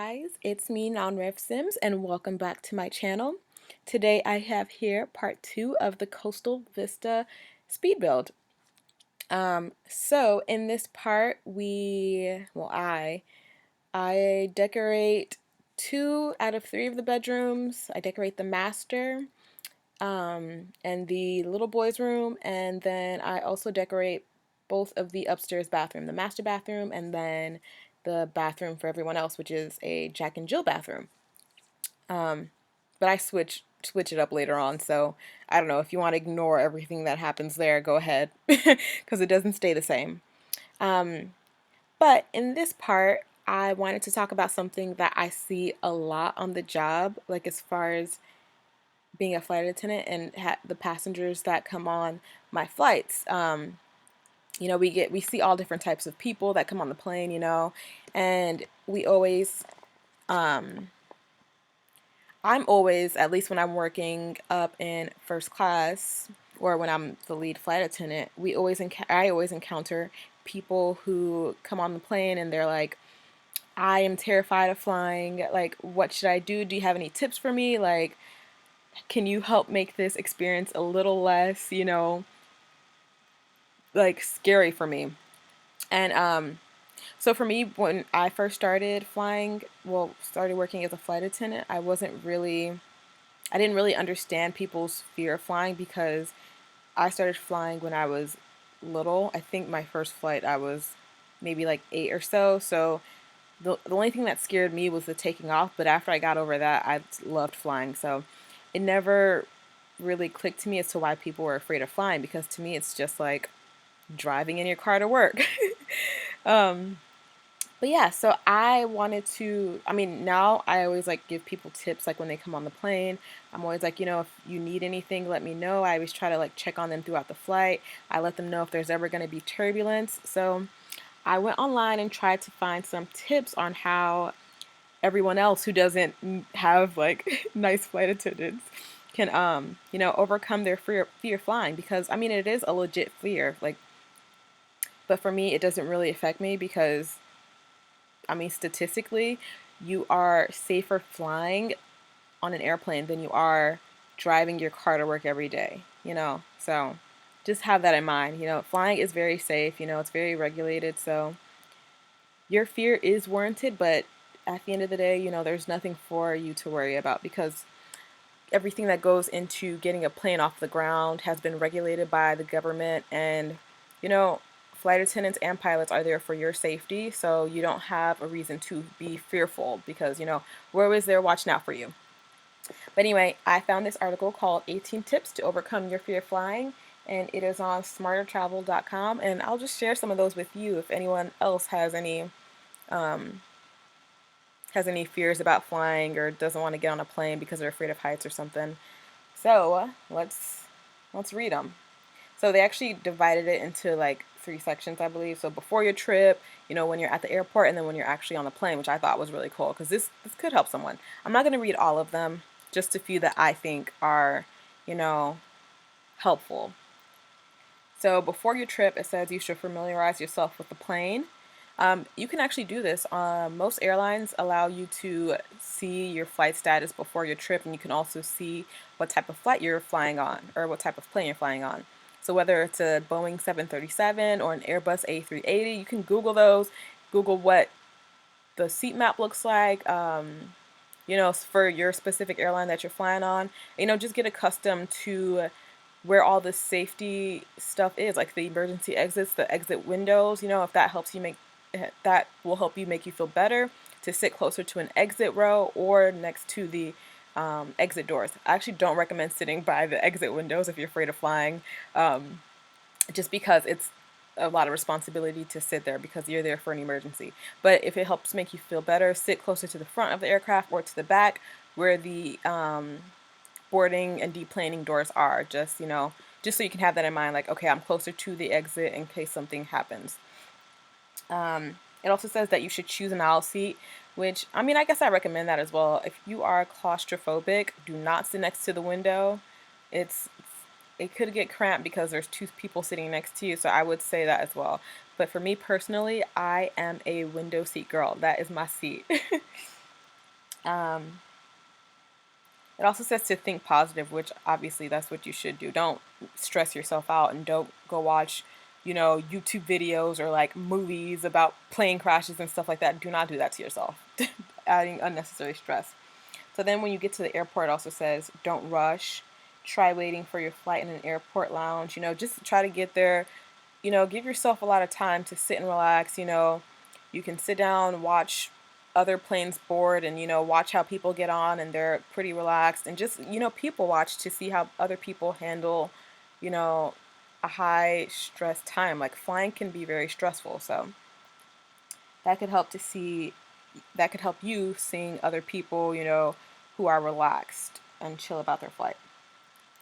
guys, it's me NonRevSims and welcome back to my channel. Today I have here part 2 of the Coastal Vista speed build. So in this part I decorate 2 out of 3 of the bedrooms. I decorate the master and the little boy's room, and then I also decorate both of the upstairs bathroom, the master bathroom, and then the bathroom for everyone else, which is a Jack and Jill bathroom. But I switch it up later on, so I don't know, if you want to ignore everything that happens there, go ahead, because it doesn't stay the same. But in this part, I wanted to talk about something that I see a lot on the job, like as far as being a flight attendant and the passengers that come on my flights. We see all different types of people that come on the plane, and I'm always, at least when I'm working up in first class or when I'm the lead flight attendant, I always encounter people who come on the plane and they're like, I am terrified of flying. Like, what should I do? Do you have any tips for me? Like, can you help make this experience a little less, like scary for me? And so for me, when I first started flying, started working as a flight attendant, I didn't really understand people's fear of flying because I started flying when I was little. I think my first flight I was maybe like 8 or so. So the only thing that scared me was the taking off, but after I got over that, I loved flying. So it never really clicked to me as to why people were afraid of flying, because to me it's just like driving in your car to work. um, but yeah, so now I always like give people tips like when they come on the plane. I'm always like, if you need anything, let me know. I always try to like check on them throughout the flight. I let them know if there's ever going to be turbulence. So I went online and tried to find some tips on how everyone else who doesn't have like nice flight attendants can overcome their fear of flying, because I mean it is a legit fear, like, but for me it doesn't really affect me because I mean statistically you are safer flying on an airplane than you are driving your car to work every day, so just have that in mind. Flying is very safe, it's very regulated, so your fear is warranted, but at the end of the day, there's nothing for you to worry about, because everything that goes into getting a plane off the ground has been regulated by the government, and flight attendants and pilots are there for your safety, so you don't have a reason to be fearful, because we're always there watching out for you. But anyway, I found this article called 18 Tips to Overcome Your Fear of Flying, and it is on smartertravel.com, and I'll just share some of those with you if anyone else has any fears about flying or doesn't want to get on a plane because they're afraid of heights or something. So let's read them. So they actually divided it into like 3 sections, I believe. So before your trip, when you're at the airport, and then when you're actually on the plane, which I thought was really cool because this could help someone. I'm not going to read all of them, just a few that I think are, helpful. So before your trip, it says you should familiarize yourself with the plane. You can actually do this. Most airlines allow you to see your flight status before your trip, and you can also see what type of flight you're flying on, or what type of plane you're flying on. So whether it's a Boeing 737 or an Airbus A380, you can Google those. Google what the seat map looks like, for your specific airline that you're flying on. Just get accustomed to where all the safety stuff is, like the emergency exits, the exit windows. If that will help you make you feel better to sit closer to an exit row or next to the exit doors. I actually don't recommend sitting by the exit windows if you're afraid of flying, just because it's a lot of responsibility to sit there because you're there for an emergency. But if it helps make you feel better, sit closer to the front of the aircraft or to the back where the boarding and deplaning doors are, just so you can have that in mind, like, okay, I'm closer to the exit in case something happens. It also says that you should choose an aisle seat, which, I mean, I guess I recommend that as well. If you are claustrophobic, do not sit next to the window. It could get cramped because there's 2 people sitting next to you, so I would say that as well. But for me personally, I am a window seat girl. That is my seat. Um, it also says to think positive, which obviously that's what you should do. Don't stress yourself out and don't go watch, YouTube videos or like movies about plane crashes and stuff like that. Do not do that to yourself, adding unnecessary stress. So then when you get to the airport, it also says don't rush. Try waiting for your flight in an airport lounge. Just try to get there. Give yourself a lot of time to sit and relax. You can sit down, watch other planes board, and watch how people get on, and they're pretty relaxed, and just people watch to see how other people handle you know a high stress time. Like flying can be very stressful, so that could help to see that could help you seeing other people who are relaxed and chill about their flight.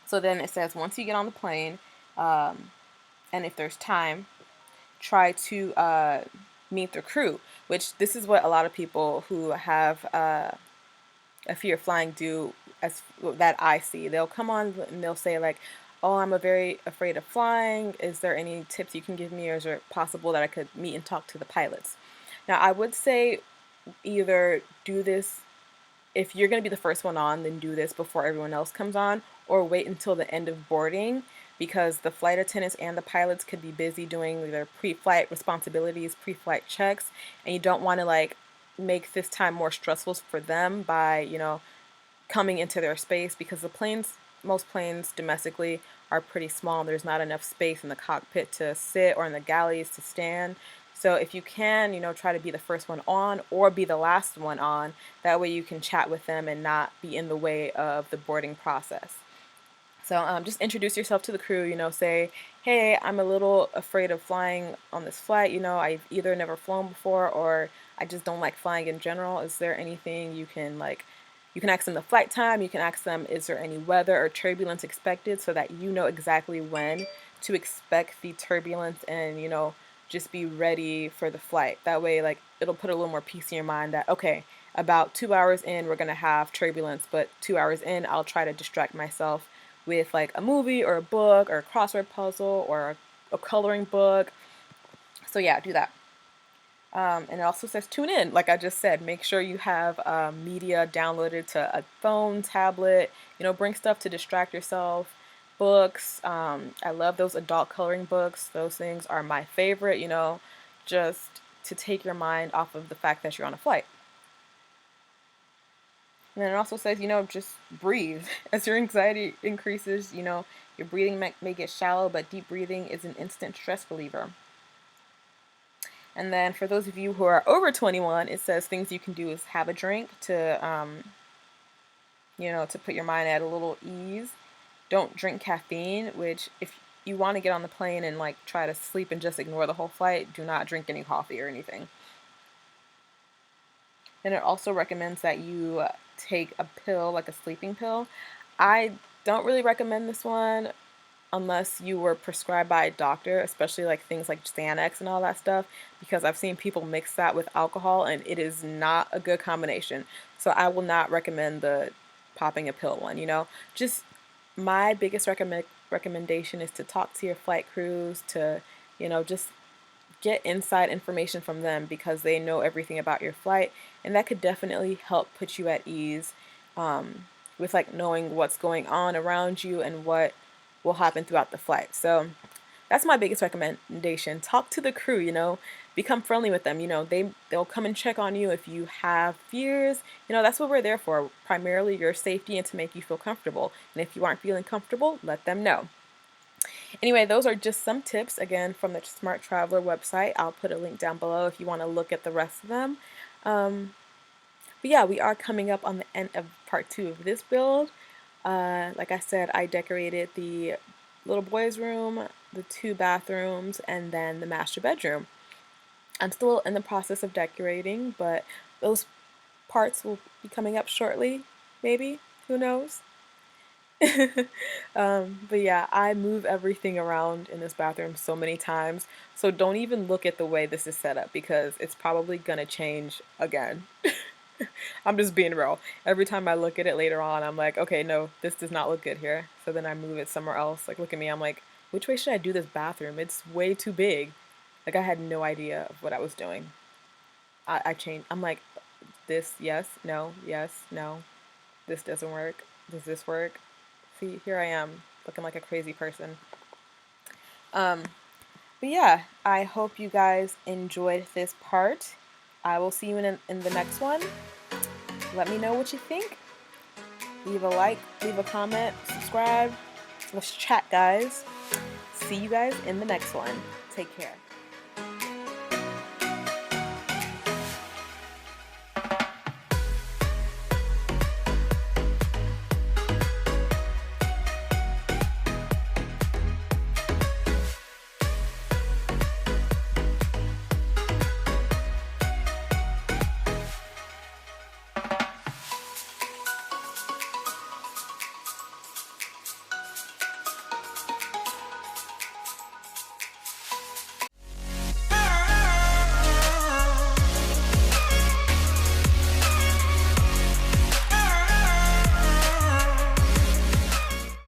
So then it says once you get on the plane, and if there's time, try to meet the crew, which this is what a lot of people who have a fear of flying do, as that I see. They'll come on and they'll say like, oh, I'm a very afraid of flying. Is there any tips you can give me, or is it possible that I could meet and talk to the pilots? Now, I would say either do this, if you're going to be the first one on, then do this before everyone else comes on, or wait until the end of boarding, because the flight attendants and the pilots could be busy doing their pre-flight responsibilities, pre-flight checks, and you don't want to like make this time more stressful for them by, coming into their space, because most planes domestically are pretty small and there's not enough space in the cockpit to sit or in the galleys to stand. So if you can, try to be the first one on or be the last one on. That way you can chat with them and not be in the way of the boarding process. So just introduce yourself to the crew, say, hey, I'm a little afraid of flying on this flight. I've either never flown before or I just don't like flying in general. Is there anything you can ask them the flight time, you can ask them, is there any weather or turbulence expected, so that you know exactly when to expect the turbulence and, just be ready for the flight. That way, like, it'll put a little more peace in your mind that, okay, about 2 hours in, we're going to have turbulence, but 2 hours in, I'll try to distract myself with like a movie or a book or a crossword puzzle or a coloring book. So yeah, do that. And it also says tune in. Like I just said, make sure you have media downloaded to a phone, tablet, bring stuff to distract yourself. Books. I love those adult coloring books. Those things are my favorite, just to take your mind off of the fact that you're on a flight. And then it also says, just breathe. As your anxiety increases, your breathing may get shallow, but deep breathing is an instant stress reliever. And then for those of you who are over 21, it says things you can do is have a drink to put your mind at a little ease. Don't drink caffeine, which if you want to get on the plane and like try to sleep and just ignore the whole flight, do not drink any coffee or anything. And it also recommends that you take a pill, like a sleeping pill. I don't really recommend this one unless you were prescribed by a doctor, especially like things like Xanax and all that stuff, because I've seen people mix that with alcohol and it is not a good combination. So I will not recommend the popping a pill one, Just my biggest recommendation is to talk to your flight crews, to, just get inside information from them, because they know everything about your flight, and that could definitely help put you at ease with like knowing what's going on around you and what will happen throughout the flight. So that's my biggest recommendation. Talk to the crew, become friendly with them. They'll come and check on you if you have fears. That's what we're there for, primarily your safety and to make you feel comfortable. And if you aren't feeling comfortable, let them know. Anyway, those are just some tips, again, from the Smart Traveler website. I'll put a link down below if you want to look at the rest of them. But yeah, we are coming up on the end of part 2 of this build. Like I said, I decorated the little boy's room, the 2 bathrooms, and then the master bedroom. I'm still in the process of decorating, but those parts will be coming up shortly, maybe, who knows? But yeah, I move everything around in this bathroom so many times, so don't even look at the way this is set up, because it's probably gonna change again. I'm just being real. Every time I look at it later on, I'm like, okay, no, this does not look good here. So then I move it somewhere else. Like, look at me, I'm like, which way should I do this bathroom? It's way too big. Like, I had no idea of what I was doing. I changed. I'm like, this, yes, no, yes, no. This doesn't work. Does this work? See, here I am looking like a crazy person. But yeah, I hope you guys enjoyed this part. I will see you in the next one. Let me know what you think. Leave a like, leave a comment, subscribe. Let's chat, guys. See you guys in the next one. Take care.